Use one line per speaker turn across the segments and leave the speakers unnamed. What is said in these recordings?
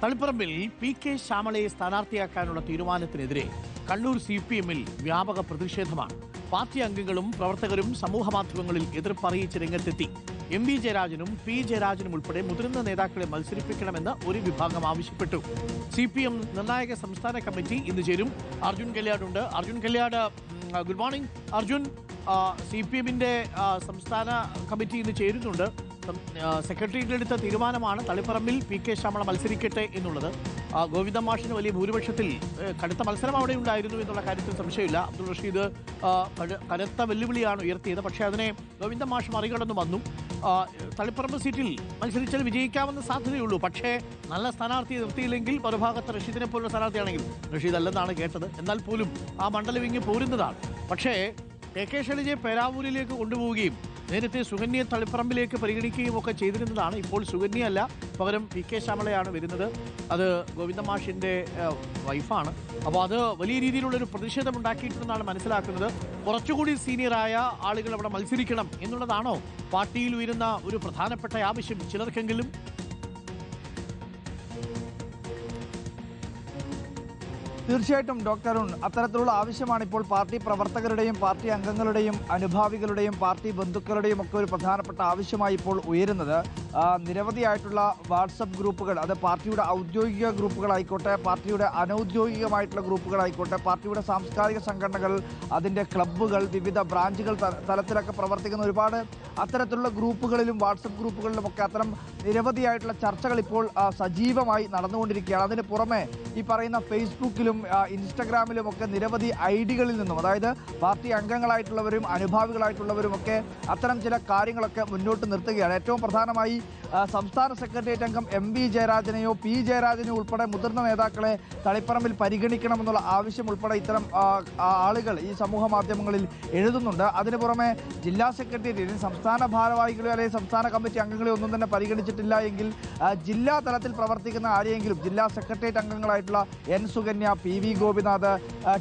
തളിപ്പറമ്പിൽ P K. ശ്യാമളയെ സ്ഥാനാർത്ഥിയാക്കാനുള്ള തീരുമാനത്തിനെതിരെ കണ്ണൂർ CPM-ൽ വ്യാപക പ്രതിഷേധമാണ്. പാർട്ടി അംഗങ്ങളും പ്രവർത്തകരും സമൂഹമാധ്യമങ്ങളിൽ എതിർപ്പറിയിച്ച് രംഗത്തെത്തി. M.V. ജയരാജനും P. ജയരാജനും ഉൾപ്പെടെ മുതിർന്ന നേതാക്കളെ മത്സരിപ്പിക്കണമെന്ന് ഒരു വിഭാഗം ആവശ്യപ്പെട്ടു. CPM നിർണായക സംസ്ഥാന കമ്മിറ്റി ഇന്ന് ചേരും. അർജുൻ കല്യാടുണ്ട്. Arjun Kalyad, good morning. അർജുൻ, CPM-ന്റെ സംസ്ഥാന കമ്മിറ്റി ഇന്ന് ചേരുന്നുണ്ട്. സെക്രട്ടേറിയറ്റിലെടുത്ത തീരുമാനമാണ് തളിപ്പറമ്പിൽ പി.കെ. ശ്യാമള മത്സരിക്കട്ടെ എന്നുള്ളത്. ഗോവിന്ദ മാഷിന് വലിയ ഭൂരിപക്ഷത്തിൽ കടുത്ത മത്സരം അവിടെ ഉണ്ടായിരുന്നു എന്നുള്ള കാര്യത്തിൽ സംശയമില്ല. അബ്ദുൾ റഷീദ് കനത്ത വെല്ലുവിളിയാണ് ഉയർത്തിയത്. പക്ഷേ അതിനെ ഗോവിന്ദ മാഷ് മറികടന്നു വന്നു. തളിപ്പറമ്പ് സീറ്റിൽ മത്സരിച്ചാൽ വിജയിക്കാവുന്ന സാധ്യതയുള്ളൂ. പക്ഷേ നല്ല സ്ഥാനാർത്ഥിയെ നിർത്തിയില്ലെങ്കിൽ മറുഭാഗത്ത് റഷീദിനെ പോലുള്ള സ്ഥാനാർത്ഥിയാണെങ്കിൽ, റഷീദ് അല്ലെന്നാണ് കേട്ടത്, എന്നാൽ പോലും ആ മണ്ഡലം ഇങ്ങ് പോരുന്നതാണ്. പക്ഷേ കെ ശൈലജയെ പേരാവൂരിലേക്ക് കൊണ്ടുപോവുകയും നേരത്തെ സുകന്യയെ തളിപ്പറമ്പിലേക്ക് പരിഗണിക്കുകയും ഒക്കെ ചെയ്തിരുന്നതാണ്. ഇപ്പോൾ സുകന്യ അല്ല, പകരം പി.കെ. ശ്യാമളയാണ് വരുന്നത്. അത് ഗോവിന്ദ മാഷിൻ്റെ വൈഫാണ്. അപ്പോൾ അത് വലിയ രീതിയിലുള്ളൊരു പ്രതിഷേധം ഉണ്ടാക്കിയിട്ടുണ്ടെന്നാണ് മനസ്സിലാക്കുന്നത്. കുറച്ചുകൂടി സീനിയറായ ആളുകൾ അവിടെ മത്സരിക്കണം എന്നുള്ളതാണോ പാർട്ടിയിൽ ഉയരുന്ന ഒരു പ്രധാനപ്പെട്ട ആവശ്യം ചിലർക്കെങ്കിലും?
തീർച്ചയായിട്ടും ഡോക്ടർ അരുൺ, അത്തരത്തിലുള്ള ആവശ്യമാണ് ഇപ്പോൾ പാർട്ടി പ്രവർത്തകരുടെയും പാർട്ടി അംഗങ്ങളുടെയും അനുഭാവികളുടെയും പാർട്ടി ബന്ധുക്കളുടെയും ഒക്കെ ഒരു പ്രധാനപ്പെട്ട ആവശ്യമായി ഇപ്പോൾ ഉയരുന്നത്. നിരവധിയായിട്ടുള്ള വാട്സപ്പ് ഗ്രൂപ്പുകൾ, അത് പാർട്ടിയുടെ ഔദ്യോഗിക ഗ്രൂപ്പുകളായിക്കോട്ടെ, പാർട്ടിയുടെ അനൗദ്യോഗികമായിട്ടുള്ള ഗ്രൂപ്പുകളായിക്കോട്ടെ, പാർട്ടിയുടെ സാംസ്കാരിക സംഘടനകൾ, അതിൻ്റെ ക്ലബ്ബുകൾ, വിവിധ ബ്രാഞ്ചുകൾ തലത്തിലൊക്കെ പ്രവർത്തിക്കുന്ന ഒരുപാട് അത്തരത്തിലുള്ള ഗ്രൂപ്പുകളിലും വാട്സപ്പ് ഗ്രൂപ്പുകളിലുമൊക്കെ അത്തരം നിരവധിയായിട്ടുള്ള ചർച്ചകൾ ഇപ്പോൾ സജീവമായി നടന്നുകൊണ്ടിരിക്കുകയാണ്. അതിന് പുറമെ ഈ പറയുന്ന ഫേസ്ബുക്കിലും ഇൻസ്റ്റഗ്രാമിലും ഒക്കെ നിരവധി ഐഡികളിൽ നിന്നും, അതായത് പാർട്ടി അംഗങ്ങളായിട്ടുള്ളവരും അനുഭാവികളായിട്ടുള്ളവരും ഒക്കെ അത്തരം ചില കാര്യങ്ങളൊക്കെ മുന്നോട്ട് നിർത്തുകയാണ്. ഏറ്റവും പ്രധാനമായി സംസ്ഥാന സെക്രട്ടേറിയറ്റ് അംഗം M.V. ജയരാജനെയോ P. ജയരാജനെയോ ഉൾപ്പെടെ മുതിർന്ന നേതാക്കളെ തളിപ്പറമ്പിൽ പരിഗണിക്കണമെന്നുള്ള ആവശ്യം ഉൾപ്പെടെ ഇത്തരം ആളുകൾ ഈ സമൂഹ മാധ്യമങ്ങളിൽ എഴുതുന്നുണ്ട്. അതിനു പുറമെ ജില്ലാ സെക്രട്ടേറിയറ്റ്, സംസ്ഥാന ഭാരവാഹികളെ അല്ലെങ്കിൽ സംസ്ഥാന കമ്മിറ്റി അംഗങ്ങളെ ഒന്നും തന്നെ പരിഗണിച്ചിട്ടില്ല എങ്കിൽ ജില്ലാ തലത്തിൽ പ്രവർത്തിക്കുന്ന ആരെയെങ്കിലും, ജില്ലാ സെക്രട്ടേറിയറ്റ് അംഗങ്ങളായിട്ടുള്ള N. Sukanya, P.V. Gopinath,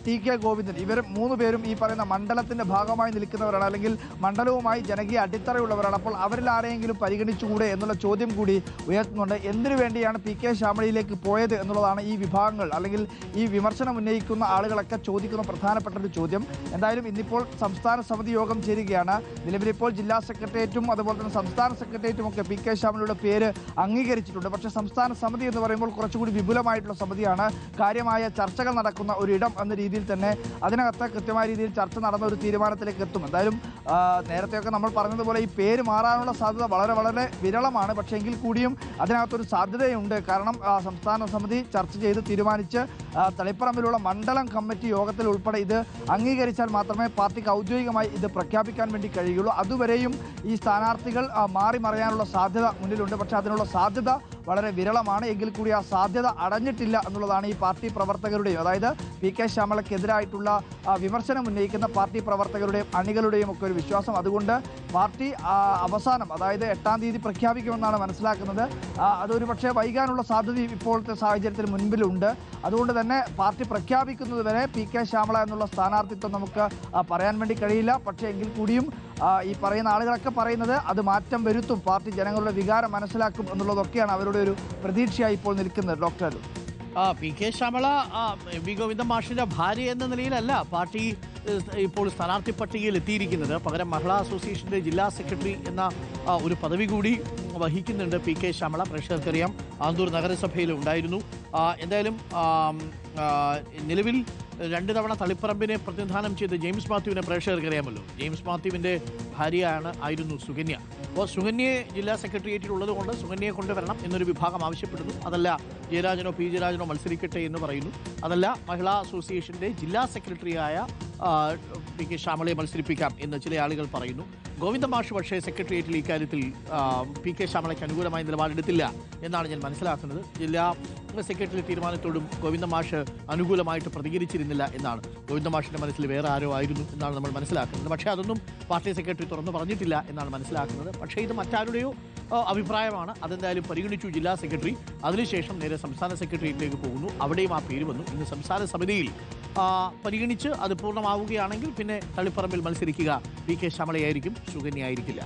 T.K. Govindan, ഇവർ മൂന്ന് പേരും ഈ പറയുന്ന മണ്ഡലത്തിൻ്റെ ഭാഗമായി നിൽക്കുന്നവരാണ്, അല്ലെങ്കിൽ മണ്ഡലവുമായി ജനകീയ അടിത്തറയുള്ളവരാണ്. അപ്പോൾ അവരിൽ ആരെയെങ്കിലും പരിഗണിച്ചുകൂടെ എന്നുള്ള ചോദ്യം കൂടി ഉയർത്തുന്നുണ്ട്. എന്തിനു വേണ്ടിയാണ് പി.കെ. ശ്യാമളയിലേക്ക് പോയത് എന്നുള്ളതാണ് ഈ വിഭാഗങ്ങൾ അല്ലെങ്കിൽ ഈ വിമർശനം ഉന്നയിക്കുന്ന ആളുകളൊക്കെ ചോദിക്കുന്ന പ്രധാനപ്പെട്ട ഒരു ചോദ്യം. എന്തായാലും ഇന്നിപ്പോൾ സംസ്ഥാന സമിതി യോഗം ചേരുകയാണ്. നിലവിലിപ്പോൾ ജില്ലാ സെക്രട്ടേറിയറ്റും അതുപോലെ തന്നെ സംസ്ഥാന സെക്രട്ടേറിയറ്റും ഒക്കെ പി.കെ. ശ്യാമളയുടെ പേര് അംഗീകരിച്ചിട്ടുണ്ട്. പക്ഷേ സംസ്ഥാന സമിതി എന്ന് പറയുമ്പോൾ കുറച്ചുകൂടി വിപുലമായിട്ടുള്ള സമിതിയാണ്. കാര്യമായ ചർച്ചകൾ നടക്കുന്ന ഒരിടം എന്ന രീതിയിൽ തന്നെ അതിനകത്ത് കൃത്യമായ രീതിയിൽ ചർച്ച നടന്ന ഒരു തീരുമാനത്തിലേക്ക് എത്തും. എന്തായാലും നേരത്തെയൊക്കെ നമ്മൾ പറഞ്ഞതുപോലെ ഈ പേര് മാറാനുള്ള സാധ്യത വളരെ വളരെ വിരളമാണ്. പക്ഷേ എങ്കിൽ കൂടിയും അതിനകത്തൊരു സാധ്യതയുണ്ട്. കാരണം സംസ്ഥാന സമിതി ചർച്ച ചെയ്ത് തീരുമാനിച്ച് തളിപ്പറമ്പിലുള്ള മണ്ഡലം കമ്മിറ്റി യോഗത്തിൽ ഉൾപ്പെടെ ഇത് അംഗീകരിച്ചാൽ മാത്രമേ പാർട്ടിക്ക് ഔദ്യോഗികമായി ഇത് പ്രഖ്യാപിക്കാൻ വേണ്ടി കഴിയുള്ളൂ. അതുവരെയും ഈ സ്ഥാനാർത്ഥികൾ മാറി മറിയാനുള്ള സാധ്യത മുന്നിലുണ്ട്. പക്ഷേ അതിനുള്ള സാധ്യത വളരെ വിരളമാണ്. എങ്കിൽ കൂടി ആ സാധ്യത അടഞ്ഞിട്ടില്ല എന്നുള്ളതാണ് ഈ പാർട്ടി പ്രവർത്തകരുടെയും, അതായത് പി.കെ. ശ്യാമളയ്ക്കെതിരായിട്ടുള്ള വിമർശനം ഉന്നയിക്കുന്ന പാർട്ടി പ്രവർത്തകരുടെയും അണികളുടെയും ഒക്കെ ഒരു വിശ്വാസം. അതുകൊണ്ട് പാർട്ടി അവസാനം, അതായത് 8-ാം തീയതി പ്രഖ്യാപിക്കുമെന്നാണ് മനസ്സിലാക്കുന്നത്. അതൊരു പക്ഷേ വൈകാനുള്ള സാധ്യത ഇപ്പോഴത്തെ സാഹചര്യത്തിൽ മുൻപിലുണ്ട്. അതുകൊണ്ട് തന്നെ പാർട്ടി പ്രഖ്യാപിക്കുന്നത് വരെ പി.കെ. ശ്യാമള എന്നുള്ള സ്ഥാനാർത്ഥിത്വം നമുക്ക് പറയാൻ വേണ്ടി കഴിയില്ല. പക്ഷേ എങ്കിൽ കൂടിയും ഈ പറയുന്ന ആളുകളൊക്കെ പറയുന്നത് അത് മാറ്റം വരുത്തും, പാർട്ടി ജനങ്ങളുടെ വികാരം മനസ്സിലാക്കും എന്നുള്ളതൊക്കെയാണ് അവരുടെ ഒരു പ്രതീക്ഷയായി ഇപ്പോൾ നിൽക്കുന്നത്. Doctor
P K. Shyamala M.V. Govinda മാഷിന്റെ ഭാര്യ എന്ന നിലയിലല്ല പാർട്ടി ഇപ്പോൾ സ്ഥാനാർത്ഥി പട്ടികയിൽ എത്തിയിരിക്കുന്നത്. പകരം മഹിളാ അസോസിയേഷന്റെ ജില്ലാ സെക്രട്ടറി എന്ന ഒരു പദവി കൂടി വഹിക്കുന്നുണ്ട് പി.കെ. ശ്യാമള. പ്രേക്ഷകർക്കറിയാം, ആന്തൂർ നഗരസഭയിൽ ഉണ്ടായിരുന്നു. എന്തായാലും നിലവിൽ 2 തവണ തളിപ്പറമ്പിനെ പ്രതിനിധാനം ചെയ്ത് ജെയിംസ് മാത്യുവിനെ പ്രേക്ഷകർക്കറിയാമല്ലോ. ജെയിംസ് മാത്യുവിൻ്റെ ആയിരുന്നു സുകന്യ. അപ്പോൾ സുകന്യയെ ജില്ലാ സെക്രട്ടേറിയറ്റിൽ ഉള്ളതുകൊണ്ട് സുകന്യയെ കൊണ്ടുവരണം എന്നൊരു വിഭാഗം ആവശ്യപ്പെടുന്നു. അതല്ല ജയരാജനോ P. ജയരാജനോ മത്സരിക്കട്ടെ എന്ന് പറയുന്നു. അതല്ല മഹിളാ അസോസിയേഷൻ്റെ ജില്ലാ സെക്രട്ടറിയായ പി.കെ. ശ്യാമളയെ മത്സരിപ്പിക്കാം എന്ന് ചില ആളുകൾ പറയുന്നു. ഗോവിന്ദ മാഷ് പക്ഷേ സെക്രട്ടേറിയറ്റിൽ ഇക്കാര്യത്തിൽ പി.കെ. ശ്യാമളയ്ക്ക് അനുകൂലമായി നിലപാടെടുത്തില്ല എന്നാണ് ഞാൻ മനസ്സിലാക്കുന്നത്. ജില്ലാ സെക്രട്ടറി തീരുമാനത്തോടും ഗോവിന്ദ മാഷ് അനുകൂലമായിട്ട് പ്രതികരിച്ചിരുന്നില്ല എന്നാണ്. ഗോവിന്ദ മാഷിൻ്റെ മനസ്സിൽ വേറെ ആരോ ആയിരുന്നു എന്നാണ് നമ്മൾ മനസ്സിലാക്കുന്നത്. പക്ഷേ അതൊന്നും പാർട്ടി സെക്രട്ടറി തുറന്നു പറഞ്ഞിട്ടില്ല എന്നാണ് മനസ്സിലാക്കുന്നത്. പക്ഷേ ഇത് മറ്റാരുടെയോ അഭിപ്രായമാണ്. അതെന്തായാലും പരിഗണിച്ചു ജില്ലാ സെക്രട്ടറി. അതിനുശേഷം നേരെ സംസ്ഥാന സെക്രട്ടേറിയറ്റിലേക്ക് പോകുന്നു. അവിടെയും ആ പേര് വന്നു. ഇന്ന് സംസ്ഥാന സമിതിയിൽ പരിഗണിച്ച് അത് പൂർണ്ണമാവുകയാണെങ്കിൽ പിന്നെ തളിപ്പറമ്പിൽ മത്സരിക്കുക പി.കെ. ശ്യാമളയായിരിക്കും, സുകന്യ ആയിരിക്കില്ല.